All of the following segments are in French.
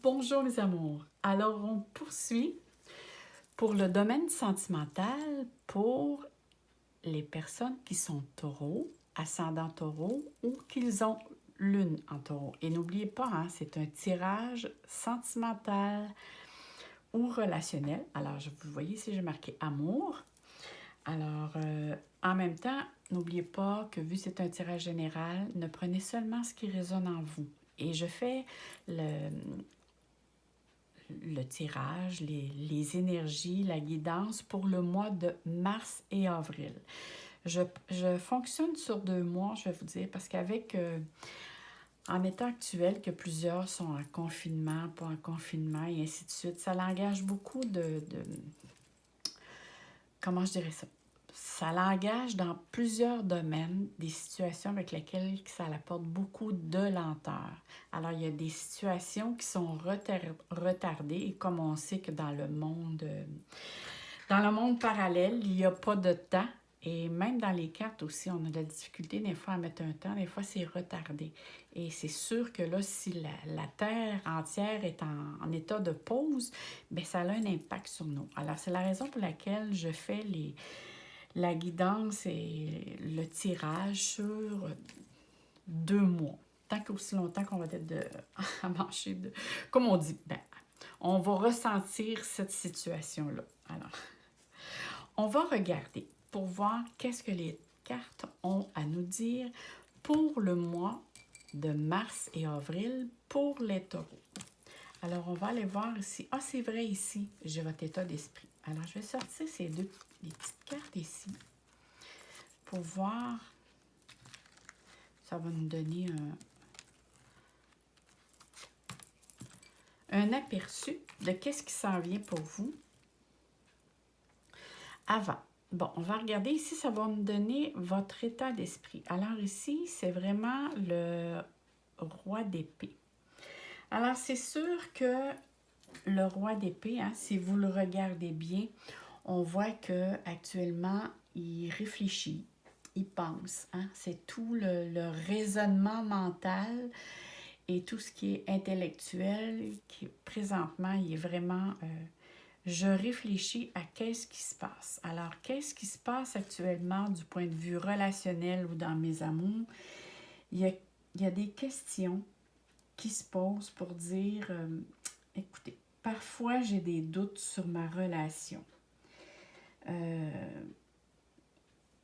Bonjour mes amours. Alors on poursuit pour le domaine sentimental pour les personnes qui sont taureaux, ascendant taureau ou qu'ils ont lune en taureau. Et n'oubliez pas, hein, c'est un tirage sentimental ou relationnel. Alors vous voyez ici j'ai marqué amour. Alors en même temps, n'oubliez pas que vu que c'est un tirage général, ne prenez seulement ce qui résonne en vous. Et je fais le tirage, les énergies, la guidance pour le mois de mars et avril. Je fonctionne sur 2 mois, je vais vous dire, parce qu'avec, en état actuel, que plusieurs sont en confinement, pas en confinement, et ainsi de suite, ça l'engage beaucoup comment je dirais ça? Ça l'engage dans plusieurs domaines, des situations avec lesquelles ça apporte beaucoup de lenteur. Alors, il y a des situations qui sont retardées, et comme on sait que dans le monde parallèle, il n'y a pas de temps, et même dans les cartes aussi, on a de la difficulté des fois à mettre un temps, des fois c'est retardé. Et c'est sûr que là, si la Terre entière est en état de pause, bien, ça a un impact sur nous. Alors, c'est la raison pour laquelle je fais la guidance et le tirage sur 2 mois. Tant qu'aussi longtemps qu'on va être à manger de... Comme on dit, ben, on va ressentir cette situation-là. Alors, on va regarder pour voir qu'est-ce que les cartes ont à nous dire pour le mois de mars et avril pour les taureaux. Alors, on va aller voir ici. Ah, c'est vrai ici, j'ai votre état d'esprit. Alors, je vais sortir les petites cartes ici pour voir. Ça va nous donner un aperçu de qu'est-ce qui s'en vient pour vous avant. Bon, on va regarder ici, ça va nous donner votre état d'esprit. Alors ici, c'est vraiment le roi d'épée. Alors, c'est sûr que le roi d'épée, hein, si vous le regardez bien, on voit que actuellement il réfléchit, il pense. Hein, c'est tout le raisonnement mental et tout ce qui est intellectuel, qui présentement, il est vraiment... je réfléchis à qu'est-ce qui se passe. Alors, qu'est-ce qui se passe actuellement du point de vue relationnel ou dans mes amours? Il y a des questions qui se posent pour dire, écoutez, parfois j'ai des doutes sur ma relation.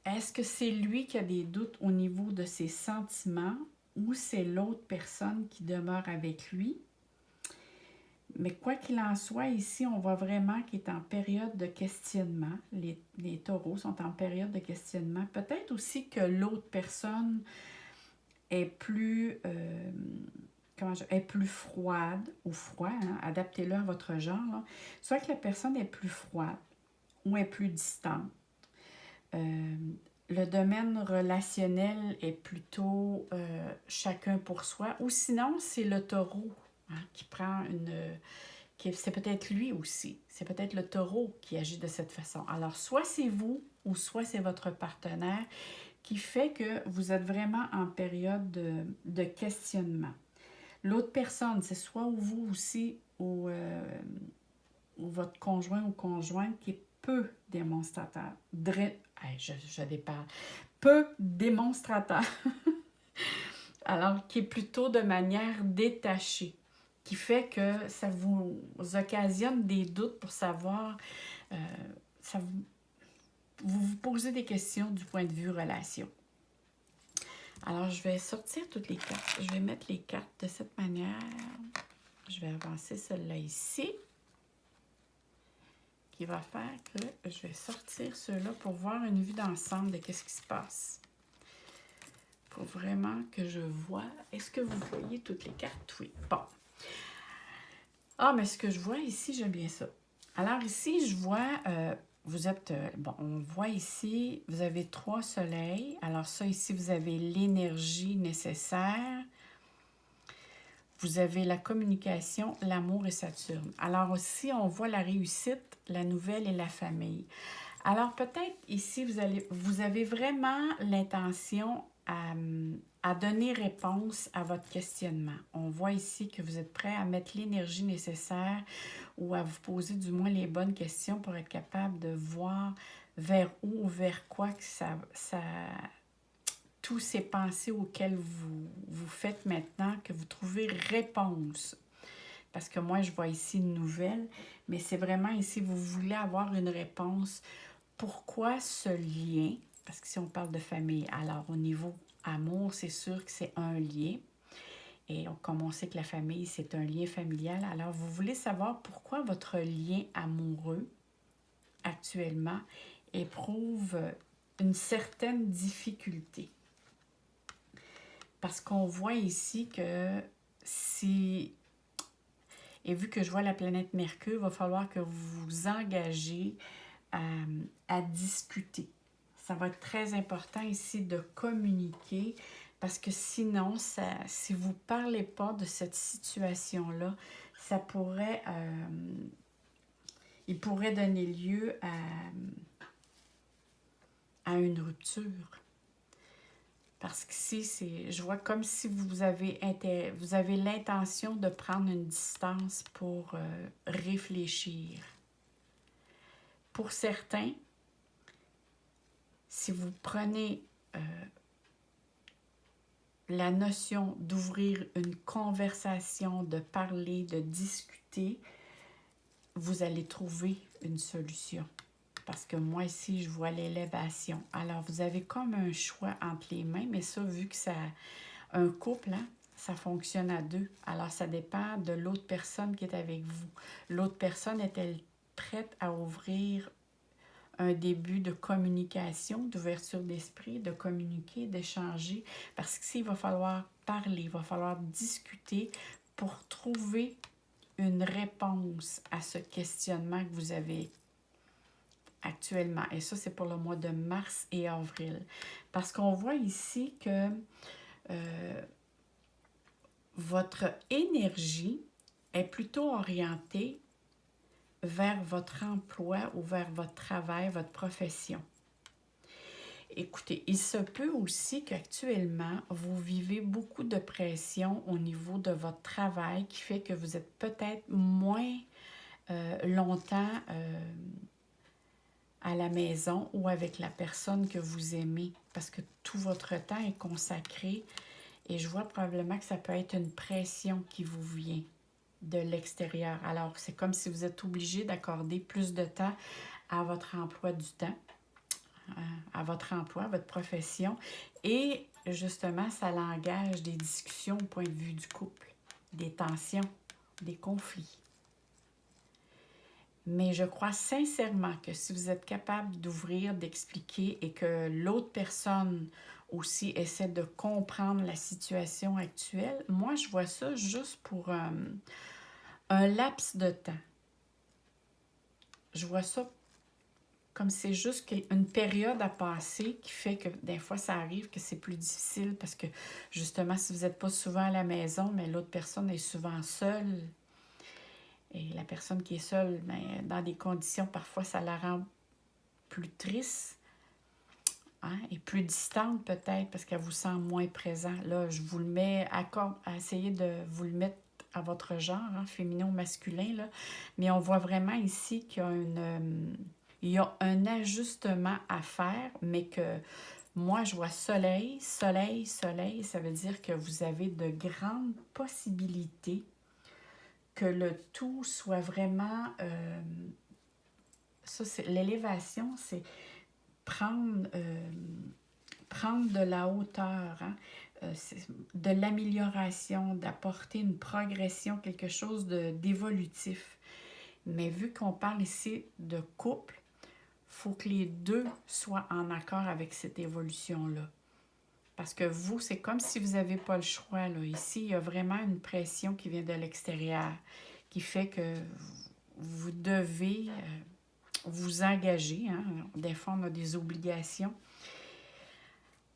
Est-ce que c'est lui qui a des doutes au niveau de ses sentiments ou c'est l'autre personne qui demeure avec lui? Mais quoi qu'il en soit, ici, on voit vraiment qu'il est en période de questionnement. Les taureaux sont en période de questionnement. Peut-être aussi que l'autre personne est plus, est plus froide ou froid. Hein? Adaptez-le à votre genre. Là. Soit que la personne est plus froide ou est plus distante. Le domaine relationnel est plutôt chacun pour soi. Ou sinon, c'est le taureau hein, qui prend une... c'est peut-être lui aussi. C'est peut-être le taureau qui agit de cette façon. Alors, soit c'est vous ou soit c'est votre partenaire qui fait que vous êtes vraiment en période de questionnement. L'autre personne, c'est soit vous aussi ou votre conjoint ou conjointe qui est peu démonstrateur. Je déparle. Peu démonstrateur. Alors, qui est plutôt de manière détachée, qui fait que ça vous occasionne des doutes pour savoir, vous vous posez des questions du point de vue relation. Alors, je vais sortir toutes les cartes. Je vais mettre les cartes de cette manière. Je vais avancer celle-là ici, qui va faire que je vais sortir ceux-là pour voir une vue d'ensemble de qu'est-ce qui se passe. Pour vraiment que je vois. Est-ce que vous voyez toutes les cartes? Oui. Bon. Ah, mais ce que je vois ici, j'aime bien ça. Alors ici, je vois, vous êtes, bon, on voit ici, vous avez 3 soleils. Alors ça, ici, vous avez l'énergie nécessaire. Vous avez la communication, l'amour et Saturne. Alors aussi, on voit la réussite, la nouvelle et la famille. Alors peut-être ici, vous avez vraiment l'intention à donner réponse à votre questionnement. On voit ici que vous êtes prêt à mettre l'énergie nécessaire ou à vous poser du moins les bonnes questions pour être capable de voir vers où ou vers quoi que tous ces pensées auxquelles vous faites maintenant, que vous trouvez réponse. Parce que moi, je vois ici une nouvelle, mais c'est vraiment ici, vous voulez avoir une réponse. Pourquoi ce lien? Parce que si on parle de famille, alors au niveau amour, c'est sûr que c'est un lien. Et comme on sait que la famille, c'est un lien familial, alors vous voulez savoir pourquoi votre lien amoureux actuellement éprouve une certaine difficulté. Parce qu'on voit ici que si, et vu que je vois la planète Mercure, il va falloir que vous vous engagez à discuter. Ça va être très important ici de communiquer parce que sinon, si vous ne parlez pas de cette situation-là, ça pourrait, il pourrait donner lieu à une rupture. Parce qu'ici, je vois comme si vous avez l'intention de prendre une distance pour réfléchir. Pour certains, si vous prenez la notion d'ouvrir une conversation, de parler, de discuter, vous allez trouver une solution. Parce que moi, ici, je vois l'élévation. Alors, vous avez comme un choix entre les mains, mais ça, vu que ça, un couple, hein, ça fonctionne à deux. Alors, ça dépend de l'autre personne qui est avec vous. L'autre personne est-elle prête à ouvrir un début de communication, d'ouverture d'esprit, de communiquer, d'échanger? Parce qu'ici, il va falloir parler, il va falloir discuter pour trouver une réponse à ce questionnement que vous avez actuellement. Et ça, c'est pour le mois de mars et avril. Parce qu'on voit ici que votre énergie est plutôt orientée vers votre emploi ou vers votre travail, votre profession. Écoutez, il se peut aussi qu'actuellement, vous vivez beaucoup de pression au niveau de votre travail qui fait que vous êtes peut-être moins longtemps à la maison ou avec la personne que vous aimez parce que tout votre temps est consacré et je vois probablement que ça peut être une pression qui vous vient de l'extérieur. Alors, c'est comme si vous êtes obligé d'accorder plus de temps à votre emploi du temps, à votre emploi, à votre profession et justement, ça engage des discussions au point de vue du couple, des tensions, des conflits. Mais je crois sincèrement que si vous êtes capable d'ouvrir, d'expliquer et que l'autre personne aussi essaie de comprendre la situation actuelle, moi, je vois ça juste pour un laps de temps. Je vois ça comme c'est juste une période à passer qui fait que des fois, ça arrive que c'est plus difficile parce que justement, si vous n'êtes pas souvent à la maison, mais l'autre personne est souvent seule. Et la personne qui est seule, mais dans des conditions, parfois, ça la rend plus triste, hein, et plus distante peut-être parce qu'elle vous sent moins présent. Là, je vous le mets à essayer de vous le mettre à votre genre, hein, féminin ou masculin, là. Mais on voit vraiment ici qu'il y a un ajustement à faire, mais que moi, je vois soleil, soleil, soleil. Ça veut dire que vous avez de grandes possibilités que le tout soit vraiment... ça, c'est l'élévation, c'est prendre de la hauteur, hein? De l'amélioration, d'apporter une progression, quelque chose d'évolutif. Mais vu qu'on parle ici de couple, il faut que les deux soient en accord avec cette évolution-là. Parce que vous, c'est comme si vous n'avez pas le choix, là. Ici, il y a vraiment une pression qui vient de l'extérieur, qui fait que vous devez vous engager, hein? Des fois, on a des obligations.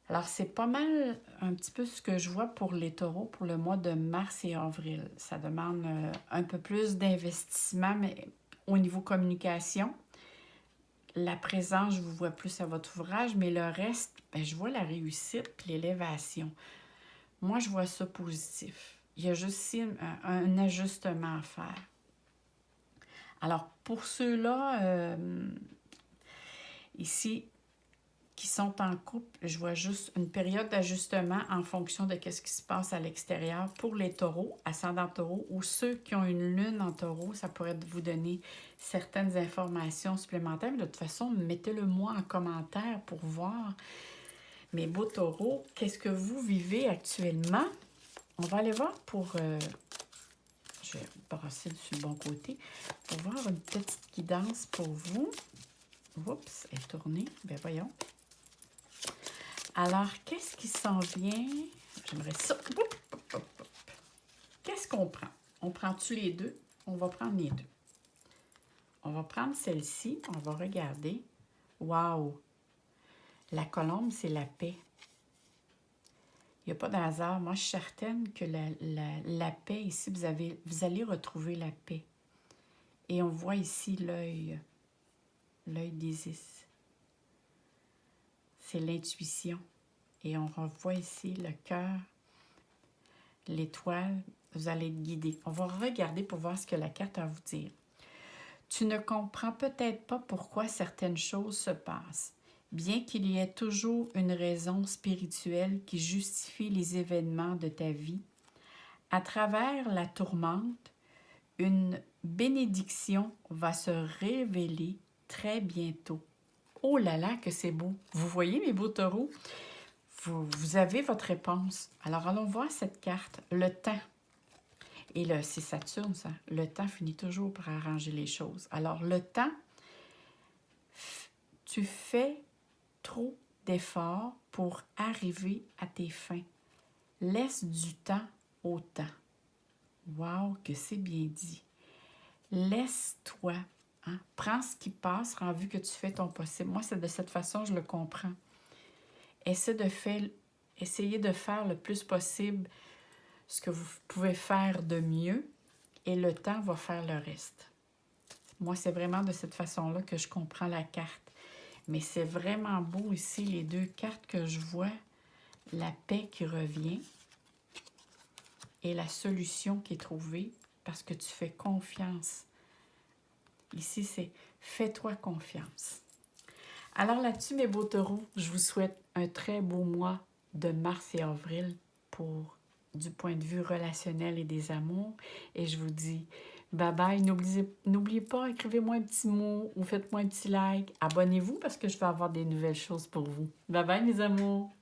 Alors, c'est pas mal un petit peu ce que je vois pour les taureaux pour le mois de mars et avril. Ça demande un peu plus d'investissement, mais au niveau communication, la présence, je vous vois plus à votre ouvrage, mais le reste, ben, je vois la réussite puis l'élévation. Moi, je vois ça positif. Il y a juste ici un ajustement à faire. Alors, pour ceux-là, ici, qui sont en couple, je vois juste une période d'ajustement en fonction de ce qui se passe à l'extérieur. Pour les taureaux, ascendant taureau, ou ceux qui ont une lune en taureau, ça pourrait vous donner certaines informations supplémentaires. Mais de toute façon, mettez-le moi en commentaire pour voir. Mes beaux taureaux, qu'est-ce que vous vivez actuellement? On va aller voir pour... je vais brasser sur le bon côté pour voir une petite guidance pour vous. Oups, elle est tournée. Ben voyons. Alors, qu'est-ce qui s'en vient? J'aimerais ça. Qu'est-ce qu'on prend? On prend-tu les deux? On va prendre les deux. On va prendre celle-ci. On va regarder. Wow! La colombe, c'est la paix. Il n'y a pas de hasard. Moi, je suis certaine que la paix ici, vous allez retrouver la paix. Et on voit ici l'œil d'Isis. C'est l'intuition. Et on revoit ici le cœur, l'étoile. Vous allez être guidé. On va regarder pour voir ce que la carte a à vous dire. Tu ne comprends peut-être pas pourquoi certaines choses se passent, bien qu'il y ait toujours une raison spirituelle qui justifie les événements de ta vie. À travers la tourmente, une bénédiction va se révéler très bientôt. Oh là là, que c'est beau! Vous voyez, mes beaux taureaux? Vous avez votre réponse. Alors, allons voir cette carte, le temps. Et là, c'est Saturne, ça. Le temps finit toujours par arranger les choses. Alors, le temps, tu fais trop d'efforts pour arriver à tes fins. Laisse du temps au temps. Wow, que c'est bien dit. Laisse-toi. Hein? Prends ce qui passe, en vue que tu fais ton possible. Moi, c'est de cette façon je le comprends. Essayez de faire le plus possible ce que vous pouvez faire de mieux et le temps va faire le reste. Moi, c'est vraiment de cette façon-là que je comprends la carte. Mais c'est vraiment beau ici, les deux cartes que je vois. La paix qui revient et la solution qui est trouvée parce que tu fais confiance. Ici, c'est « fais-toi confiance ». Alors là-dessus, mes beaux taureaux, je vous souhaite un très beau mois de mars et avril du point de vue relationnel et des amours. Et je vous dis bye bye. N'oubliez pas, écrivez-moi un petit mot ou faites-moi un petit like. Abonnez-vous parce que je vais avoir des nouvelles choses pour vous. Bye bye, mes amours.